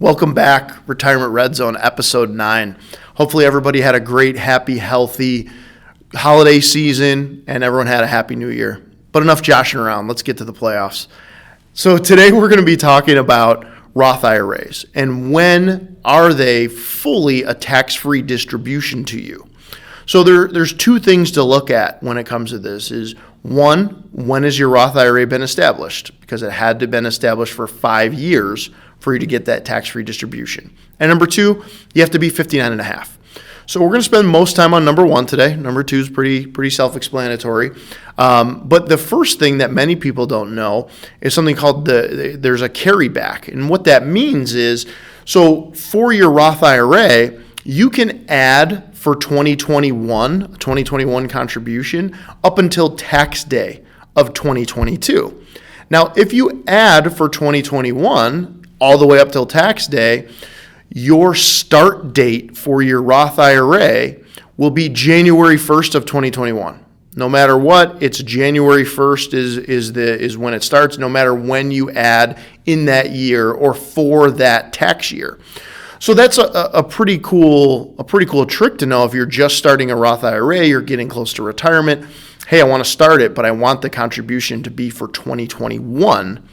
Welcome back, Retirement Redzone, episode 9. Hopefully everybody had a great, happy, healthy holiday season and everyone had a happy new year. But enough joshing around. Let's get to the playoffs. So today we're going to be talking about Roth IRAs and when are they fully a tax-free distribution to you. So there's two things to look at when it comes to this. Is one, when has your Roth IRA been established? Because it had to have been established for 5 years for you to get that tax-free distribution. And number two, you have to be 59 and a half. So we're going to spend most time on number one today. Number two is pretty self-explanatory. But the first thing that many people don't know is something called there's a carryback. And what that means is, so for your Roth IRA, you can add for 2021 contribution up until tax day of 2022. Now, if you add for 2021 all the way up till tax day, your start date for your Roth IRA will be January 1st of 2021. No matter what, it's January 1st is when it starts, no matter when you add in that year or for that tax year. So that's a pretty cool trick to know if you're just starting a Roth IRA, you're getting close to retirement. Hey, I want to start it, but I want the contribution to be for 2021,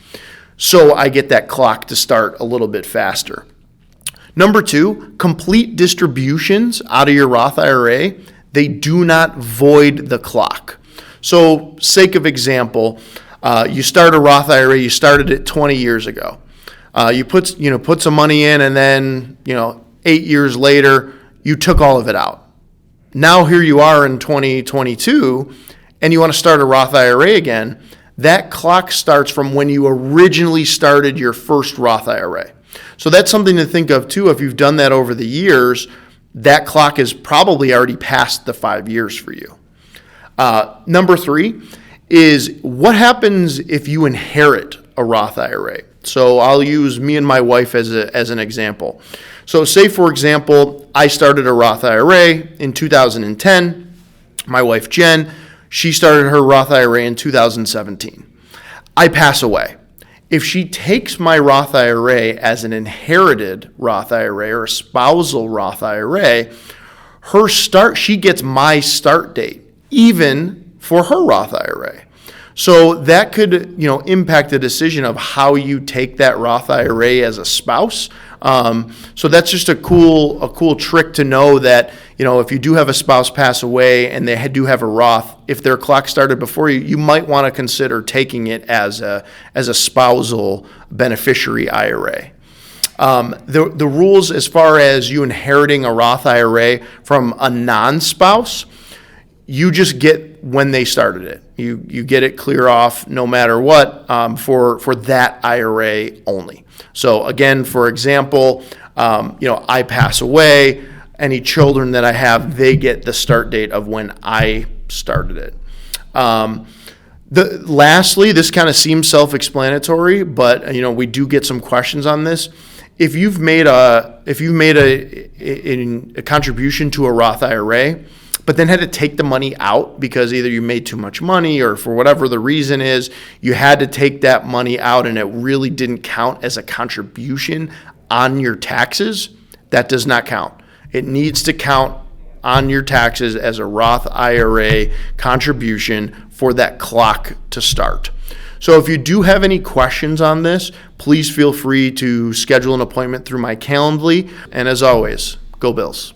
so I get that clock to start a little bit faster. Number two, complete distributions out of your Roth IRA, they do not void the clock. So, sake of example, you start a Roth IRA, you started it 20 years ago. You put some money in, and then 8 years later, you took all of it out. Now here you are in 2022, and you want to start a Roth IRA again. That clock starts from when you originally started your first Roth IRA. So that's something to think of too. If you've done that over the years, that clock is probably already past the 5 years for you. Number three is what happens if you inherit a Roth IRA. So I'll use me and my wife as an example. So say, for example, I started a Roth IRA in 2010. My wife, Jen, she started her Roth IRA in 2017. I pass away. If she takes my Roth IRA as an inherited Roth IRA or a spousal Roth IRA, she gets my start date, even for her Roth IRA. So that could, impact the decision of how you take that Roth IRA as a spouse. So that's just a cool trick to know that, if you do have a spouse pass away and they do have a Roth, if their clock started before you, you might want to consider taking it as a spousal beneficiary IRA. The rules as far as you inheriting a Roth IRA from a non-spouse, you just get when they started it. You get it clear off no matter what for that IRA only. So again, for example, I pass away. Any children that I have, they get the start date of when I started it. Lastly, this kind of seems self-explanatory, but we do get some questions on this. If you've made a contribution to a Roth IRA, but then had to take the money out because either you made too much money or for whatever the reason is, you had to take that money out and it really didn't count as a contribution on your taxes, that does not count. It needs to count on your taxes as a Roth IRA contribution for that clock to start. So if you do have any questions on this, please feel free to schedule an appointment through my Calendly. And as always, go Bills.